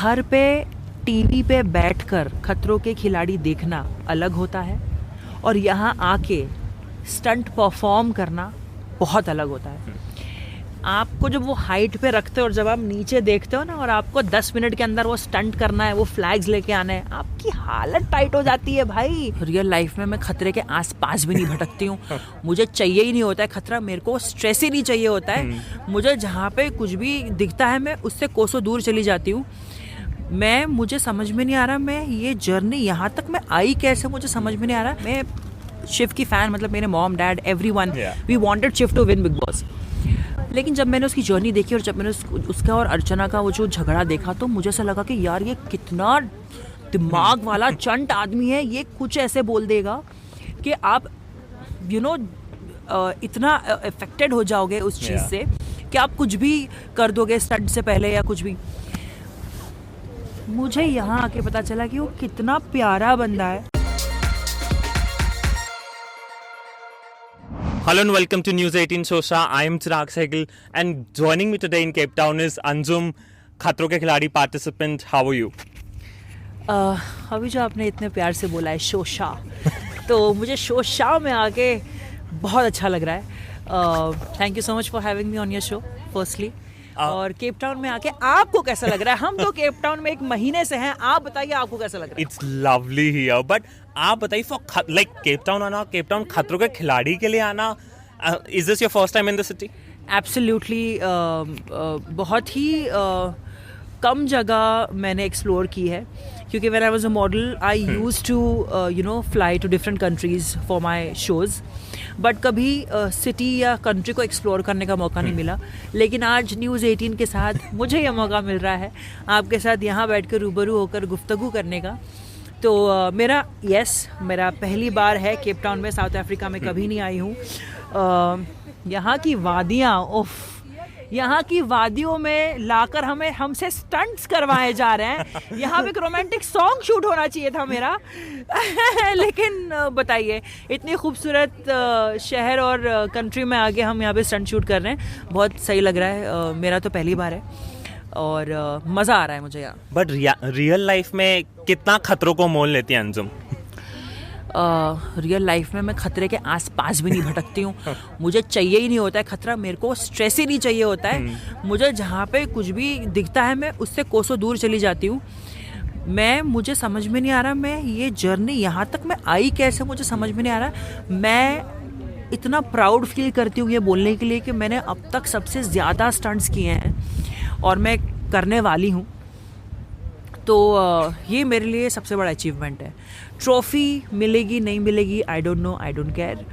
घर पे टीवी पे बैठकर खतरों के खिलाड़ी देखना अलग होता है और यहाँ आके स्टंट परफॉर्म करना बहुत अलग होता है। आपको जब वो हाइट पे रखते हो और जब आप नीचे देखते हो ना और आपको 10 मिनट के अंदर वो स्टंट करना है, वो फ्लैग्स लेके आना है, आपकी हालत टाइट हो जाती है भाई। रियल लाइफ में मैं खतरे के आसपास भी नहीं भटकती हूँ। मुझे चाहिए ही नहीं होता है खतरा, मेरे को स्ट्रेस ही नहीं चाहिए होता है। मुझे जहाँ पे कुछ भी दिखता है मैं उससे कोसों दूर चली जाती हूँ। मुझे समझ में नहीं आ रहा मैं ये जर्नी यहाँ तक मैं आई कैसे, मुझे समझ में नहीं आ रहा। मैं शिव की फ़ैन, मतलब मेरे mom dad everyone we wanted Shiv to win Bigg Boss. लेकिन जब मैंने उसकी जर्नी देखी और जब मैंने उसका और अर्चना का वो जो झगड़ा देखा तो मुझे ऐसा लगा कि यार ये कितना दिमाग वाला चंट आदमी है। ये कुछ ऐसे बोल देगा कि आप इतना अफेक्टेड हो जाओगे उस चीज़ से कि आप कुछ भी कर दोगे स्टंट से पहले या कुछ भी। मुझे यहाँ आके पता चला कि वो कितना प्यारा बंदा है। Hello and welcome to News 18 Shosha. I am Chirag Sehgal and joining me today in Cape Town is Anjum, खतरों के खिलाड़ी participant. How are you? अभी जो आपने इतने प्यार से बोला है शोशा तो मुझे शोशा में आके बहुत अच्छा लग रहा है। Thank you so much for having me on your show firstly. और केप टाउन में आके आपको कैसा लग रहा है? हम तो केप टाउन में 1 महीने से हैं, आप बताइए आपको कैसा लग रहा है? It's lovely here, but आप बताइए for like केप टाउन आना, केप टाउन खतरों के खिलाड़ी के लिए आना, is this your first time in the city? Absolutely, बहुत ही कम जगह मैंने एक्सप्लोर की है क्योंकि when I was a model I used to fly to different countries for my shows, but कभी सिटी या कंट्री को एक्सप्लोर करने का मौका नहीं मिला। लेकिन आज न्यूज़ 18 के साथ मुझे यह मौका मिल रहा है आपके साथ यहाँ बैठ कर रूबरू होकर गुफ्तगू करने का। तो मेरा पहली बार है केप टाउन में, साउथ अफ्रीका में कभी नहीं आई हूँ। यहाँ की वादियाँ, यहाँ की वादियों में लाकर हमसे स्टंट्स करवाए जा रहे हैं। यहाँ पे एक रोमांटिक सॉन्ग शूट होना चाहिए था मेरा लेकिन बताइए, इतनी खूबसूरत शहर और कंट्री में आगे हम यहाँ पे स्टंट शूट कर रहे हैं, बहुत सही लग रहा है। मेरा तो पहली बार है और मज़ा आ रहा है मुझे यहाँ। बट रियल लाइफ में कितना खतरों को मोल लेती है अंजुम? रियल लाइफ में मैं खतरे के आसपास भी नहीं भटकती हूँ। मुझे चाहिए ही नहीं होता है खतरा, मेरे को स्ट्रेस ही नहीं चाहिए होता है। मुझे जहाँ पे कुछ भी दिखता है मैं उससे कोसों दूर चली जाती हूँ। मुझे समझ में नहीं आ रहा मैं ये जर्नी यहाँ तक मैं आई कैसे, मुझे समझ में नहीं आ रहा। मैं इतना प्राउड फील करती हूँ ये बोलने के लिए कि मैंने अब तक सबसे ज़्यादा स्टंट्स किए हैं और मैं करने वाली हूँ। तो ये मेरे लिए सबसे बड़ा अचीवमेंट है। ट्रॉफ़ी मिलेगी नहीं मिलेगी I don't know, I don't care.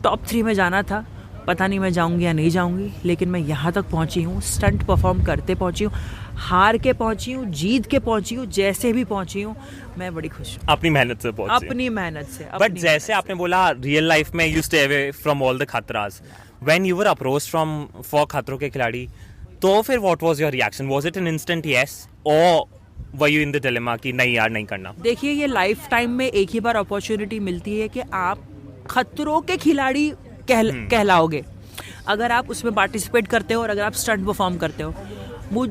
Top 3 में जाना था, पता नहीं मैं जाऊंगी या नहीं जाऊंगी, लेकिन मैं यहाँ तक पहुँची हूँ। स्टंट परफॉर्म करते पहुँची हूँ, हार के पहुँची हूँ, जीत के पहुँची हूँ, जैसे भी पहुँची हूँ मैं बड़ी खुश हूँ। अपनी मेहनत से पहुँची, अपनी मेहनत से। बट जैसे आपने बोला रियल लाइफ में you stay away from all the खतरास, when you were approached for Khatron Ke Khiladi, तो फिर what was your reaction? Was it an instant yes और were you in the dilemma कि नहीं यार नहीं करना? देखिए, ये लाइफ टाइम में एक ही बार अपॉर्चुनिटी मिलती है कि आप खतरों के खिलाड़ी कहलाओगे अगर आप उसमें पार्टिसिपेट करते हो और अगर आप स्टंट परफॉर्म करते हो।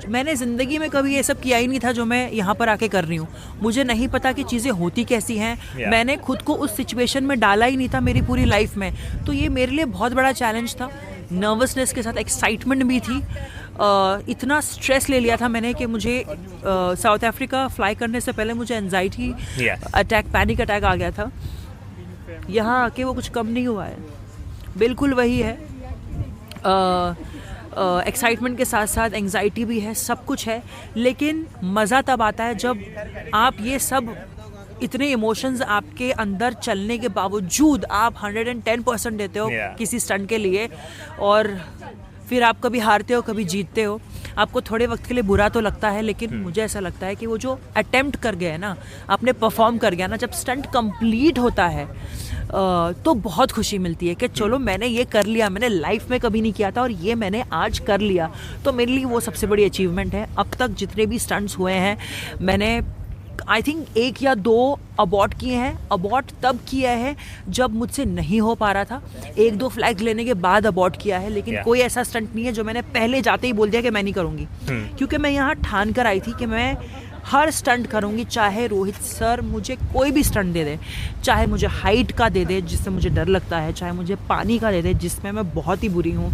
मैंने ज़िंदगी में कभी ये सब किया ही नहीं था जो मैं यहाँ पर आके कर रही हूँ। मुझे नहीं पता कि चीज़ें होती कैसी हैं। मैंने खुद को उस सिचुएशन में डाला ही नहीं था मेरी पूरी लाइफ में। तो ये मेरे लिए बहुत बड़ा चैलेंज था। नर्वसनेस के साथ एक्साइटमेंट भी थी। इतना स्ट्रेस ले लिया था मैंने कि मुझे साउथ अफ्रीका फ्लाई करने से पहले मुझे एंजाइटी अटैक, पैनिक अटैक आ गया था। यहाँ आके वो कुछ कम नहीं हुआ है, बिल्कुल वही है। एक्साइटमेंट के साथ साथ एंजाइटी भी है, सब कुछ है। लेकिन मज़ा तब आता है जब आप ये सब इतने इमोशंस आपके अंदर चलने के बावजूद आप 110% देते हो किसी स्टंट के लिए, और फिर आप कभी हारते हो कभी जीतते हो। आपको थोड़े वक्त के लिए बुरा तो लगता है, लेकिन मुझे ऐसा लगता है कि वो जो अटेम्प्ट कर गया ना, आपने परफॉर्म कर गया ना, जब स्टंट कंप्लीट होता है तो बहुत खुशी मिलती है कि चलो मैंने ये कर लिया, मैंने लाइफ में कभी नहीं किया था और ये मैंने आज कर लिया। तो मेरे लिए वो सबसे बड़ी अचीवमेंट है। अब तक जितने भी स्टंट्स हुए हैं मैंने आई थिंक 1 या 2 अबॉर्ट किए हैं। अबॉर्ट तब किया है जब मुझसे नहीं हो पा रहा था, 1-2 फ्लैग लेने के बाद अबॉर्ट किया है, लेकिन कोई ऐसा स्टंट नहीं है जो मैंने पहले जाते ही बोल दिया कि मैं नहीं करूँगी। क्योंकि मैं यहाँ ठान कर आई थी कि मैं हर स्टंट करूँगी, चाहे रोहित सर मुझे कोई भी स्टंट दे दे, चाहे मुझे हाइट का दे दे जिससे मुझे डर लगता है, चाहे मुझे पानी का दे दे जिसमें मैं बहुत ही बुरी हूँ,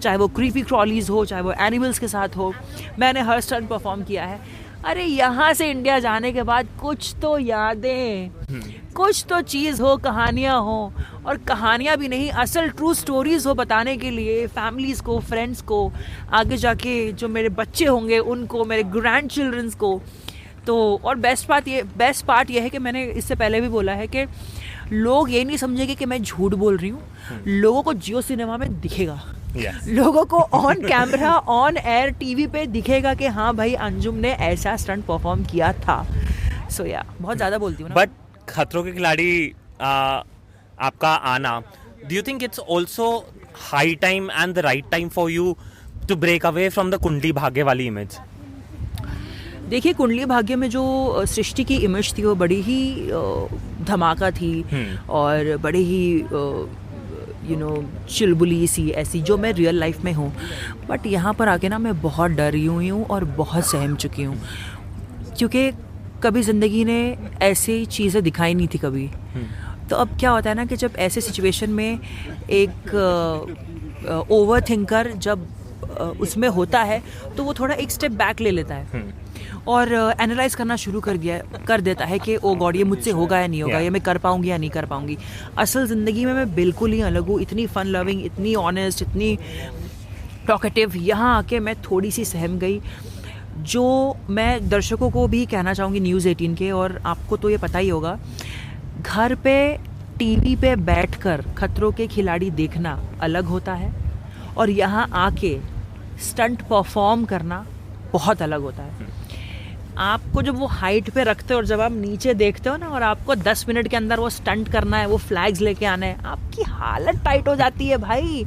चाहे वो क्रीपी क्रॉलीज हो, चाहे वो एनिमल्स के साथ हो, मैंने हर स्टंट परफॉर्म किया है। अरे यहाँ से इंडिया जाने के बाद कुछ तो यादें, कुछ तो चीज़ हो, कहानियाँ हो, और कहानियाँ भी नहीं, असल ट्रू स्टोरीज हो बताने के लिए फैमिलीज़ को, फ्रेंड्स को, आगे जाके जो मेरे बच्चे होंगे उनको, मेरे ग्रैंड चिल्ड्रंस को। तो और बेस्ट पार्ट ये है कि मैंने इससे पहले भी बोला है कि लोग ये नहीं समझेंगे कि मैं झूठ बोल रही हूँ, लोगों को जियो सिनेमा में दिखेगा। Yes. लोगों को on camera, on air, TV पे दिखेगा कि हाँ भाई अंजुम ने ऐसा स्टंट परफॉर्म किया था। सो या बहुत ज़्यादा बोलती हूँ ना। बट खतरों के खिलाड़ी आपका आना, do you think it's also high time and the right time for you to break away from the Kundali Bhagya वाली इमेज? देखिए, कुंडली भाग्य में जो सृष्टि की इमेज थी वो बड़ी ही धमाका थी और बड़ी ही चुलबुली सी ऐसी, जो मैं रियल लाइफ में हूँ। बट यहाँ पर आके ना मैं बहुत डरी हुई हूँ और बहुत सहम चुकी हूँ, क्योंकि कभी ज़िंदगी ने ऐसी चीज़ें दिखाई नहीं थी कभी। तो अब क्या होता है ना कि जब ऐसे सिचुएशन में एक ओवर थिंकर जब उसमें होता है तो वो थोड़ा एक स्टेप बैक ले लेता है और एनालाइज करना शुरू कर देता है कि ओ गॉड, ये मुझसे होगा या नहीं होगा, ये मैं कर पाऊंगी या नहीं कर पाऊंगी। असल ज़िंदगी में मैं बिल्कुल ही अलग हूँ, इतनी फन लविंग, इतनी ऑनेस्ट, इतनी टॉकेटिव। यहाँ आके मैं थोड़ी सी सहम गई। जो मैं दर्शकों को भी कहना चाहूँगी न्यूज़ 18 के, और आपको तो ये पता ही होगा, घर पे टीवी पे बैठकर खतरों के खिलाड़ी देखना अलग होता है और यहाँ आके स्टंट परफॉर्म करना बहुत अलग होता है। आपको जब वो हाइट पे रखते हो और जब आप नीचे देखते हो ना और आपको 10 मिनट के अंदर वो स्टंट करना है, वो फ्लैग्स लेके आना है, आपकी हालत टाइट हो जाती है भाई।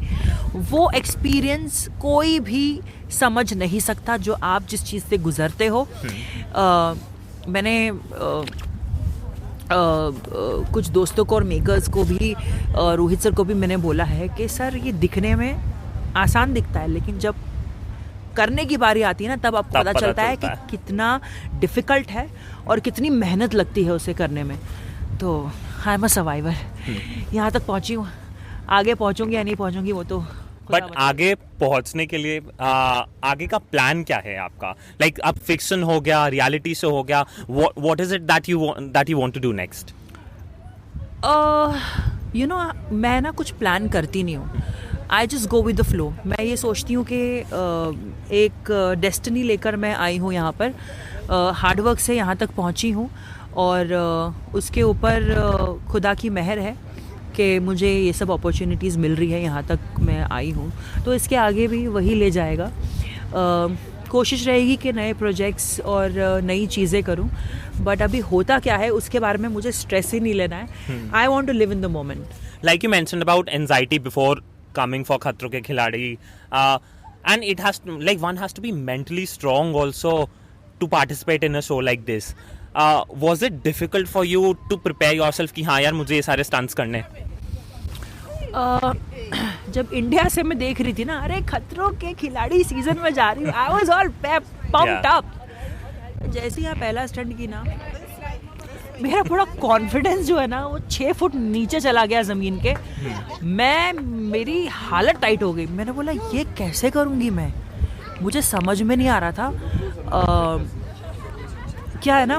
वो एक्सपीरियंस कोई भी समझ नहीं सकता जो आप जिस चीज़ से गुजरते हो। मैंने कुछ दोस्तों को और मेकर्स को भी, रोहित सर को भी मैंने बोला है कि सर ये दिखने में आसान दिखता है, लेकिन जब करने की बारी आती है ना तब आपको पता चलता है कि कितना डिफ़िकल्ट है और कितनी मेहनत लगती है उसे करने में। तो आई एम अ सर्वाइवर, यहाँ तक पहुँची हूँ। आगे पहुँचूंगी या नहीं पहुँचूंगी वो तो, बट आगे पहुँचने के लिए आगे का प्लान क्या है आपका? लाइक अब फिक्शन हो गया, रियलिटी शो हो गया, what is it that you want to do next? मैं ना कुछ प्लान करती नहीं हूँ, I just go with the flow. मैं ये सोचती हूँ कि एक डेस्टिनी लेकर मैं आई हूँ यहाँ पर, हार्डवर्क से यहाँ तक पहुँची हूँ और उसके ऊपर खुदा की मेहर है कि मुझे ये सब अपॉर्चुनिटीज़ मिल रही है, यहाँ तक मैं आई हूँ। तो इसके आगे भी वही ले जाएगा। कोशिश रहेगी कि नए प्रोजेक्ट्स और नई चीज़ें करूँ, बट अभी होता क्या है उसके बारे में मुझे स्ट्रेस ही नहीं लेना है। I want to live in the moment. Like you mentioned about anxiety before coming for Khatron ke Khiladi, and it has to, like, one has to be mentally strong also to participate in a show like this. Was it difficult for you to prepare yourself कि हाँ यार मुझे ये सारे stunts करने? जब India से मैं देख रही थी ना, अरे खतरों के खिलाड़ी सीजन में जा रही हूँ, I was all pumped up. जैसे यहाँ पहला स्टंट की ना, मेरा पूरा कॉन्फिडेंस जो है ना वो 6 फुट नीचे चला गया ज़मीन के। मेरी हालत टाइट हो गई। मैंने बोला ये कैसे करूँगी मैं, मुझे समझ में नहीं आ रहा था। क्या है ना,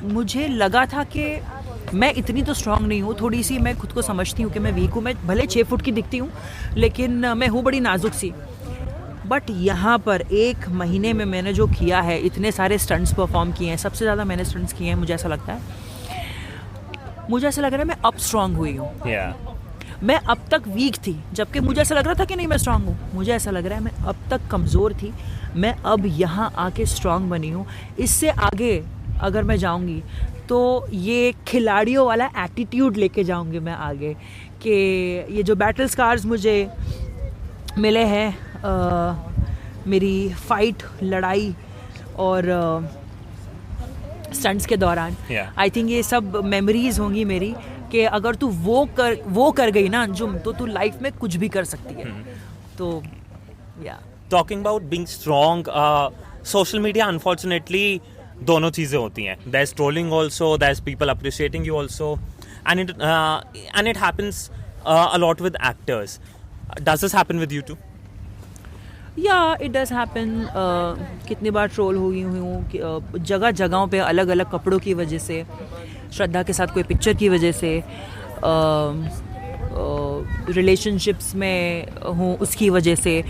मुझे लगा था कि मैं इतनी तो स्ट्रांग नहीं हूँ, थोड़ी सी मैं खुद को समझती हूँ कि मैं वीक हूँ, मैं भले 6 फुट की दिखती हूँ लेकिन मैं हूँ बड़ी नाजुक सी। बट यहाँ पर 1 महीने में मैंने जो किया है, इतने सारे स्टंट्स परफॉर्म किए हैं, सबसे ज़्यादा मैंने स्टंट्स किए हैं, मुझे ऐसा लग रहा है मैं अब स्ट्रांग हुई हूँ। मैं अब तक वीक थी, जबकि मुझे ऐसा लग रहा था कि नहीं मैं स्ट्रांग हूँ। मुझे ऐसा लग रहा है मैं अब तक कमज़ोर थी, मैं अब यहाँ आके स्ट्रांग बनी हूँ। इससे आगे अगर मैं जाऊँगी तो ये खिलाड़ियों वाला एटीट्यूड लेके जाऊँगी मैं आगे, कि ये जो बैटल स्कार्स मुझे मिले हैं, मेरी फाइट, लड़ाई और स्टंट्स के दौरान. Yeah. आई थिंक ये सब मेमोरीज होंगी मेरी कि अगर तू वो कर गई ना अंजुम, तो तू लाइफ में कुछ भी कर सकती है. तो या talking about being strong, social media unfortunately दोनों चीज़ें होती हैं. There is trolling also, there is people appreciating you also, and it happens a lot with actors. Does this happen with you too? या इट डज हैपन. कितनी बार troll हुई हूँ जगह जगहों पे, अलग अलग कपड़ों की वजह से, श्रद्धा के साथ कोई पिक्चर की वजह से, रिलेशनशिप्स में हूँ उसकी वजह से,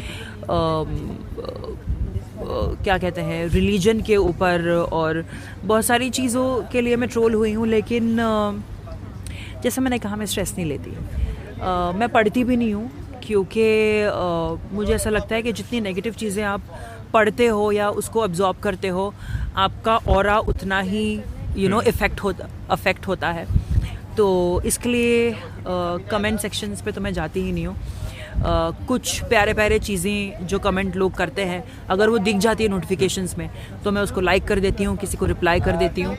क्या कहते हैं, रिलीजन के ऊपर, और बहुत सारी चीज़ों के लिए मैं ट्रोल हुई हूँ. लेकिन जैसे मैंने कहा, मैं स्ट्रेस नहीं लेती. मैं पढ़ती भी नहीं हूँ, क्योंकि मुझे ऐसा लगता है कि जितनी नेगेटिव चीज़ें आप पढ़ते हो या उसको अब्जॉर्ब करते हो, आपका ऑरा उतना ही अफेक्ट होता है. तो इसके लिए कमेंट सेक्शंस पे तो मैं जाती ही नहीं हूँ. कुछ प्यारे प्यारे चीज़ें जो कमेंट लोग करते हैं, अगर वो दिख जाती है नोटिफिकेशंस में, तो मैं उसको लाइक कर देती हूँ, किसी को रिप्लाई कर देती हूँ.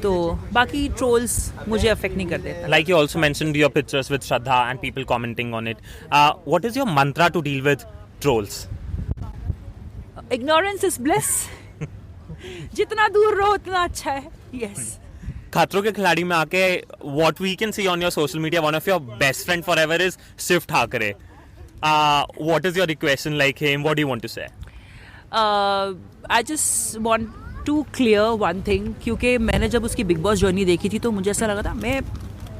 तो बाकी ट्रोल्स मुझे अफेक्ट नहीं कर देता. Like you also mentioned your pictures with Shraddha and people commenting on it. What is your mantra to deal with trolls? Ignorance is bliss. जितना दूर रहो उतना अच्छा है. Yes. खतरों के खिलाड़ी में आके what we can see on your social media, one of your best friend forever is Shiv Thakare. What is your equation like him? What do you want to say? I just want to clear one thing, क्योंकि मैंने जब उसकी big boss journey देखी थी तो मुझे ऐसा लगा था, मैं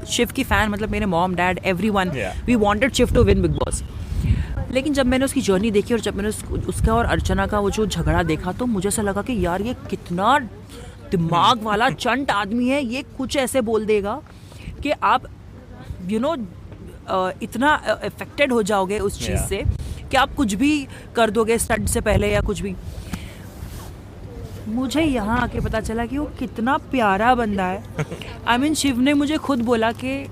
शिव की फ़ैन, मतलब मेरे mom dad everyone, we wanted Shiv to win Bigg Boss. लेकिन जब मैंने उसकी जर्नी देखी और जब मैंने उसका और अर्चना का वो जो झगड़ा देखा, तो मुझे ऐसा लगा कि यार ये कितना दिमाग वाला चंट आदमी है. ये कुछ ऐसे बोल देगा कि आप इतना अफेक्टेड हो जाओगे उस चीज़ से कि आप कुछ भी कर दोगे स्टंट से पहले या कुछ भी. मुझे यहाँ आके पता चला कि वो कितना प्यारा बंदा है. आई मीन शिव ने मुझे खुद बोला कि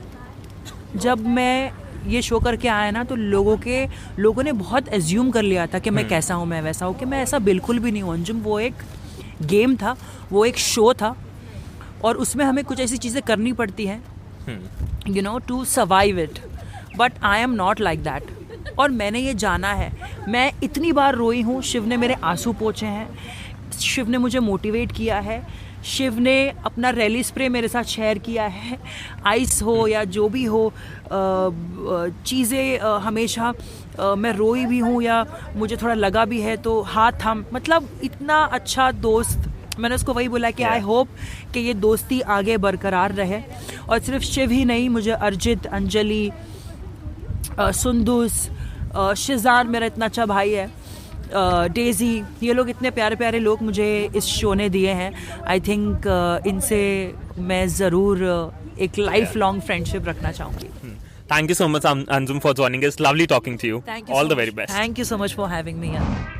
जब मैं ये शो करके आया ना, तो लोगों ने बहुत एज्यूम कर लिया था कि मैं कैसा हूँ, मैं वैसा हूँ, कि मैं ऐसा बिल्कुल भी नहीं हूँ अंजुम. वो एक गेम था, वो एक शो था, और उसमें हमें कुछ ऐसी चीज़ें करनी पड़ती हैं to survive it. But I am not like that. और मैंने ये जाना है. मैं इतनी बार रोई हूँ, शिव ने मेरे आंसू पोंछे हैं, शिव ने मुझे मोटिवेट किया है, शिव ने अपना रैली स्प्रे मेरे साथ शेयर किया है. आइस हो या जो भी हो, चीज़ें हमेशा मैं रोई भी हूँ या मुझे थोड़ा लगा भी है तो हाथ थाम, मतलब इतना अच्छा दोस्त. मैंने उसको वही बोला कि आई होप कि ये दोस्ती आगे बरकरार रहे. और सिर्फ शिव ही नहीं, मुझे अर्जित, अंजलि, सुंदुस, शिजान मेरा इतना अच्छा भाई है, डेजी, ये लोग इतने प्यारे प्यारे लोग मुझे इस शो ने दिए हैं. आई थिंक इनसे मैं ज़रूर एक लाइफ लॉन्ग फ्रेंडशिप रखना चाहूँगी. Thank you so much, Anjum, for joining us. Lovely talking to you. Thank you. All so the much. very best. Thank you so much for having me here.